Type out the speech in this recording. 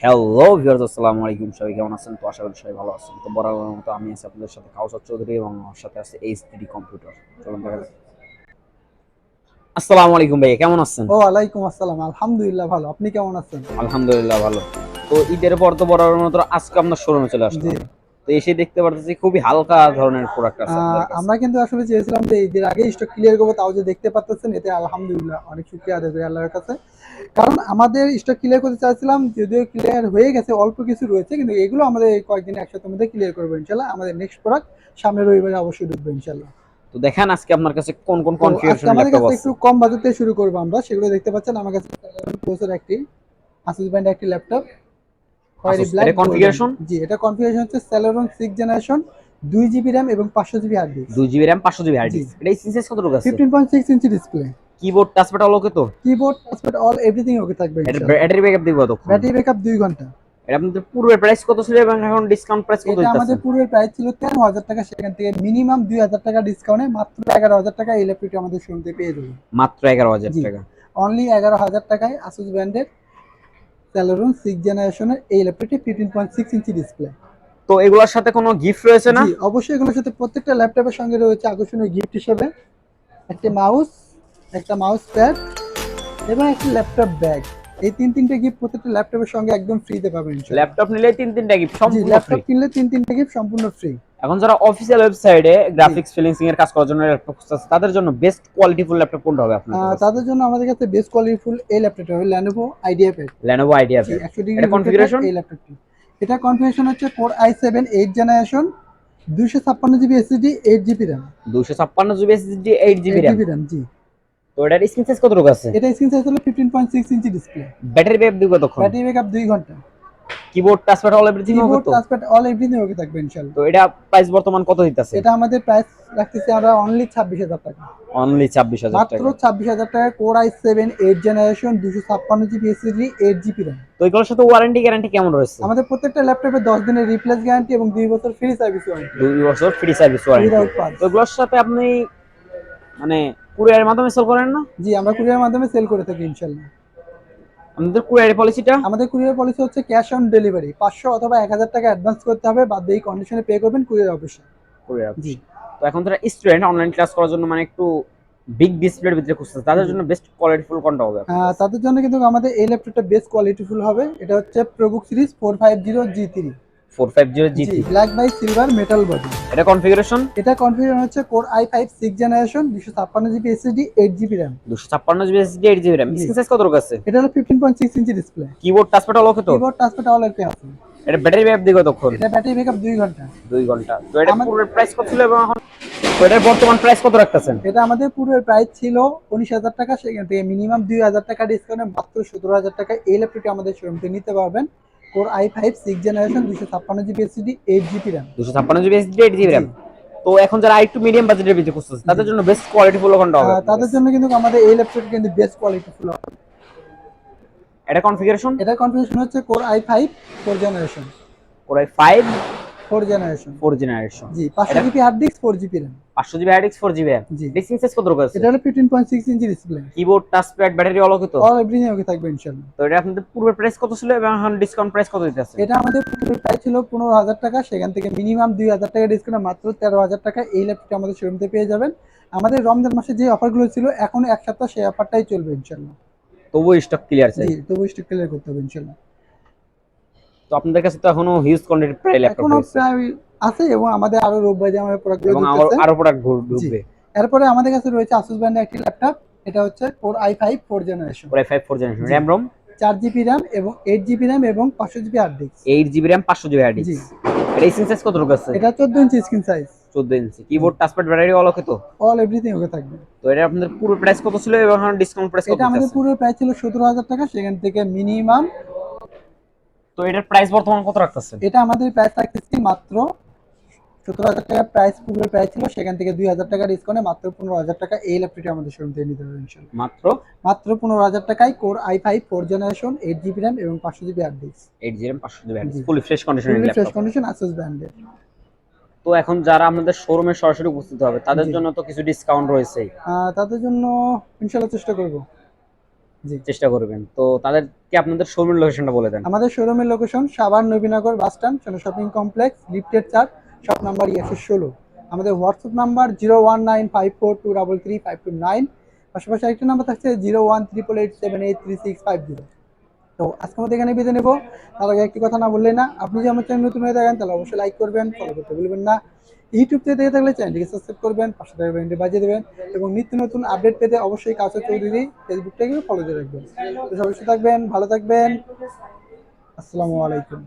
Hello viewers, আসসালামু আলাইকুম। সবাই কেমন আছেন? তো আশা করি সবাই ভালো আছেন। তো বরাবরের মতো আমি আছি আপনাদের সাথে কাউসার চৌধুরী এবং আমার সাথে আছে এইচডি কম্পিউটার। চলুন দেখা যাক। আসসালামু আলাইকুম ভাইয়া, কেমন আছেন? ওয়ালাইকুম আসসালাম। আলহামদুলিল্লাহ ভালো। আপনি কেমন আছেন? আলহামদুলিল্লাহ ভালো। তো ঈদের পর তো বরাবরের মতো আজকে আপনার শোরুমে চলে জি। আসলাম। তো এসে দেখতে পারতেছি খুবই হালকা ধরনের প্রোডাক্ট আ আছে আপনাদের কাছে। আমরা কিন্তু আসলে চেয়েছিলাম যে ঈদের আগেই স্টক ক্লিয়ার করব, তাও যে দেখতে পারতেছেন এতে আলহামদুলিল্লাহ অনেক শুকরিয়া আদায় করি আল্লাহর কাছে। কারণ আমাদের স্টক ক্লিয়ার করতে চাচ্ছিলাম, যদিও ক্লিয়ার হয়ে গেছে, অল্প কিছু রয়েছে, কিন্তু এগুলো আমাদের এই কয়েকদিন এক সপ্তাহের মধ্যে ক্লিয়ার করব ইনশাআল্লাহ। আমাদের নেক্সট প্রোডাক্ট সামনের রবিবারে অবশ্যই ঢুকবে ইনশাআল্লাহ। তো দেখেন আজকে আপনার কাছে কোন কোন তো আজকে কনফিগারেশনের আমাদের ল্যাপটপ কাছে আছে। একটু কম বাজেটে শুরু করব আমরা। সেগুলো দেখতে পাচ্ছেন আমার কাছে প্রসেসর একটি Asus ব্র্যান্ডের একটি ল্যাপটপ খয়েরি আসুস ব্ল্যাক এটা গোল্ডেন। কনফিগারেশন জি, এটা কনফিগারেশন হচ্ছে Celeron 6 জেনারেশন, 2 জিবি র্যাম এবং 500 GB hard disk. 2 GB RAM 500 GB hard জি, ডিস্ক। এটা স্ক্রিন সাইজ কতটুকু আছে? 15.6 inch display. Keyboard touchpad okay তো? Keyboard, touchpad all everything okay থাকবে এটা ইনশাআল্লাহ। ব্যাটারি ব্যাকআপ দিব কতক্ষণ? ব্যাটারি ব্যাকআপ 2 ঘন্টা। এটা আপনাদের পূর্বের প্রাইস কত ছিল এবং এখন ডিসকাউন্ট প্রাইস কত এটা আমাদের দিতেছেন? পূর্বের প্রাইস ছিল 13,000 টাকা, সেখান থেকে মিনিমাম 2,000 টাকা ডিসকাউন্টে মাত্র 11,000 টাকা এই ল্যাপটপটি আমাদের শোরুমে পেয়ে যাবেন। মাত্র 11,000 জি, টাকা। অনলি 11,000 টাকায় Asus ব্র্যান্ডের Celeron 6 জেনারেশনের এই ল্যাপটপটি 15.6 ইঞ্চি ডিসপ্লে। তো এগুলোর সাথে কোনো গিফট রয়েছে না? জি, অবশ্যই এগুলোর সাথে প্রত্যেকটা ল্যাপটপের সঙ্গে রয়েছে আকর্ষণীয় গিফট হিসেবে একটি মাউস, একটা মাউস প্যাড এবং একটি ল্যাপটপ ব্যাগ। এই তিনটে গিফট প্রত্যেকটা ল্যাপটপের সঙ্গে একদম ফ্রিতে পাবেন ইনশাআল্লাহ। ল্যাপটপ নিলে তিনটা গিফট জি, সম্পূর্ণ ফ্রি। ল্যাপটপ কিনলে তিনটে গিফট সম্পূর্ণ ফ্রি। এখন যারা অফিসিয়াল ওয়েবসাইটে জি, গ্রাফিক্স ফিনিশিং এর কাজ করার জন্য ল্যাপটপ খুঁজতেছে তাদের জন্য বেস্ট কোয়ালিটিফুল ল্যাপটপ কোনটা হবে আপনার কাছে? তাদের জন্য আমাদের কাছে বেস্ট কোয়ালিটিফুল এই ল্যাপটপটা হবে Lenovo IdeaPad। Lenovo জি, IdeaPad। 100 ডিগ্রি এটা রোটেটেড কনফিগারেশন এই ল্যাপটপটি। এটা কনফিগারেশন হচ্ছে Core i7 8 generation, 256 GB SSD, 8 GB RAM। 256 GB SSD 8 GB 8 RAM। GB RAM জি। তো এটার স্ক্রিন সাইজ কতটুকু আছে? এটা স্ক্রিন সাইজ হলো 15.6 ইঞ্চি ডিসপ্লে। ব্যাটারি ব্যাকআপ দিব কতক্ষণ? ব্যাটারি ব্যাকআপ 2 ঘন্টা। কিবোর্ড টাচপ্যাড অল এভরিথিং ওকে কিবোর্ড, তো? টাচপ্যাড অল এভরিথিং ওকে থাকবে ইনশাআল্লাহ। তো এটা প্রাইস বর্তমান কত দিতেছেন? এটা আমাদের প্রাইস রাখতেছি আমরা অনলি 26,000 টাকা। অনলি 26,000 মাত্র টাকা। 26,000 টাকায় core i7 8 generation, 256 GB SSD, 8 GB RAM. তো এগুলোর সাথে ওয়ারেন্টি গ্যারান্টি কেমন রয়েছে? আমাদের প্রত্যেকটা ল্যাপটপে 10 দিনের রিপ্লেস গ্যারান্টি এবং 2 বছর ফ্রি সার্ভিস ওয়ারেন্টি 2 বছর free service warranty. Without parts. তো এগুলোর সাথে আপনি মানে কুরিয়ারের মাধ্যমে সেল করেন না? জি, আমরা কুরিয়ার মাধ্যমে সেল করে থাকি ইনশাআল্লাহ। আপনাদের কুরিয়ারের পলিসিটা? আমাদের কুরিয়ার পলিসি হচ্ছে ক্যাশ অন ডেলিভারি। 500 অথবা 1,000 টাকা অ্যাডভান্স করতে হবে, বাদ বাকি কন্ডিশনে পে করবেন কুরিয়ার অফিসে। কুরিয়ার জি, অফিস। তো এখন যারা স্টুডেন্ট অনলাইন ক্লাস করার জন্য মানে একটু বিগ ডিসপ্লের ভিতরে খুঁজতেছে তাদের জি। জন্য বেস্ট কোয়ালিটিফুল কোনটা হবে আপনার কাছে? তাদের জন্য কিন্তু আমাদের এই ল্যাপটপটা বেস্ট কোয়ালিটিফুল হবে। এটা হচ্ছে ProBook series 450 G3। 450 G, GT। Black by silver metal body. এটা কনফিগারেশন? এটা কনফিগারেশন হচ্ছে core i5 6 generation, 256 GB SSD, 8 GB RAM. 256 GB SSD 8 GB RAM। জি, স্ক্রিন সাইজ কতটুকু আছে? এটা হলো 15.6 inch display. Keyboard touchpad all okay তো? Keyboard, touchpad all ওকে আছে। এটা ব্যাটারি ব্যাকআপ দিবে কতক্ষণ? এটা ব্যাটারি ব্যাকআপ 2 ঘন্টা। 2 ঘন্টা। তো এটা আমাদের পূর্বের প্রাইস কত ছিল এবং এখন তো এটার বর্তমান প্রাইস কত রাখতেছেন? এটা আমাদের পূর্বের প্রাইস ছিল 19,000 টাকা, সেখান থেকে মিনিমাম 2,000 টাকা ডিসকাউন্টে মাত্র 17,000 টাকা এই ল্যাপটপটি আমাদের শোরুম থেকে নিতে পারবেন। Core i5 6 generation, 256 GB SSD, 8 GB RAM. 256 GB SSD 8 GB জি, RAM। তো এখন যারা একটু মিডিয়াম বাজেটের ভিতরে খুঁজতেছে জি। তাদের জন্য বেস্ট কোয়ালিটিফুল কোনটা হবে আপনার তাদের কাছে? জন্য কিন্তু আমাদের এই ল্যাপটপটি কিন্তু বেস্ট কোয়ালিটিফুল হবে। এটা কনফিগারেশন? এটা কনফিগারেশন হচ্ছে core i5 4 generation. Core i5 4 generation. 4 generation. জি, 500 এটা GB hard disk, 4 GB RAM. 500 GB hard disk 4 GB RAM। জি, স্ক্রিন সাইজ কতটুকু আছে? এটা হলো 15.6 inch display. Keyboard touchpad battery all okay তো? অল এভরিথিং ওকে থাকবে ইনশাআল্লাহ। তো এটা আপনাদের পূর্বের প্রাইস কত ছিল এবং এখন ডিসকাউন্ট প্রাইস কত দিতেছে? এটা আমাদের পূর্বের প্রাইস ছিল 15,000 টাকা, সেখান থেকে মিনিমাম 2,000 টাকা ডিসকাউন্টে মাত্র 13,000 টাকা এই ল্যাপটপটি আমাদের শোরুম থেকে পেয়ে যাবেন। আমাদের রমজান মাসে যে অফারগুলো ছিল এখনো এক সপ্তাহ সেই অফারটাই চলবে ইনশাআল্লাহ। তবুও স্টক ক্লিয়ার জি, চাই। তবু স্টক ক্লিয়ার করতে হবে ইনশাআল্লাহ। তো আপনাদের কাছে তো এখনো হিউজ কোয়ান্টিটি প্রায় ল্যাপটপ এখনো রয়েছে প্রায় আছে এবং আমাদের আরো রোববার যে আমাদের প্রোডাক্টগুলো এবং ঢুকতেছে। আরো প্রোডাক্ট জি, ঢুকবে। এরপরে আমাদের কাছে রয়েছে Asus ব্র্যান্ডের একটি ল্যাপটপ। এটা হচ্ছে Core i5 4 generation. Core i5 4 generation. জি, RAM ROM 4 জিবি র্যাম এবং 8 জিবি র্যাম এবং 500 GB hard disk. 8 GB RAM 500 GB hard জি, ডিস্ক। এটা স্ক্রিন সাইজ কতটুকু আছে? এটা 14 inch screen size. 14 inch. Keyboard touchpad battery all okay তো? All everything okay থাকবে। তো এটা আপনাদের পুরো প্রাইস কত ছিল এবং এখন ডিসকাউন্ট প্রাইস কত এটা আমাদের দিতেছে? পুরো প্রাইস ছিল 17,000 টাকা, সেখান থেকে মিনিমাম তো এটার প্রাইস বর্তমান কত রাখতেছেন? এটা আমাদের প্রাইস থাকতেছে মাত্র 17,000 টাকা। প্রাইস পূর্বের প্রাইস ছিল, সেখান থেকে 2,000 টাকা ডিসকাউন্টে মাত্র 15,000 টাকা এই ল্যাপটপটি আমাদের শোরুম থেকে নিতে পারবেন ইনশাআল্লাহ। মাত্র মাত্র 15,000 টাকায় core i5 4 generation, 8 GB RAM এবং 500 GB hard disk. 8 GB RAM 500 GB hard জি, ডিস্ক ফুলি ফ্রেশ কন্ডিশনের fully fresh laptop. Condition Asus ব্র্যান্ডের। তো এখন যারা আমাদের শোরুমে সরাসরি উপস্থিত হবে তাদের জি, জন্য তো কিছু ডিসকাউন্ট রয়েছেই। তাদের জন্য ইনশাআল্লাহ চেষ্টা করব। জি। চেষ্টা করবেন। তো তাদেরকে আপনাদের শোরুমের লোকেশনটা বলে দেন। আমাদের শোরুমের location Savar Nabinagar bus stand, Sona shopping complex, lifted 4, shop number 116। আমাদের হোয়াটসঅ্যাপ নাম্বার 01954233529। পাশাপাশি আরেকটা নাম্বার থাকছে 01388783650। তো আজকের মধ্যে এখানে বিদায় নেব। তার আগে একটি কথা না বললেই না, আপনি যদি আমার চ্যানেল নতুন হয়ে থাকেন তাহলে অবশ্যই লাইক করবেন, ফলো করতে ভুলবেন না। ইউটিউব থেকে দেখে থাকলে চ্যানেলটিকে সাবস্ক্রাইব করবেন, পাশে থাকা বেলটি বাজিয়ে দেবেন এবং নিত্য নতুন আপডেট পেতে অবশ্যই কাউসার চৌধুরী ফেসবুকটাকে ফলো দিয়ে রাখবেন। তো সবাই সুস্থ থাকবেন, ভালো থাকবেন। আসসালামু আলাইকুম।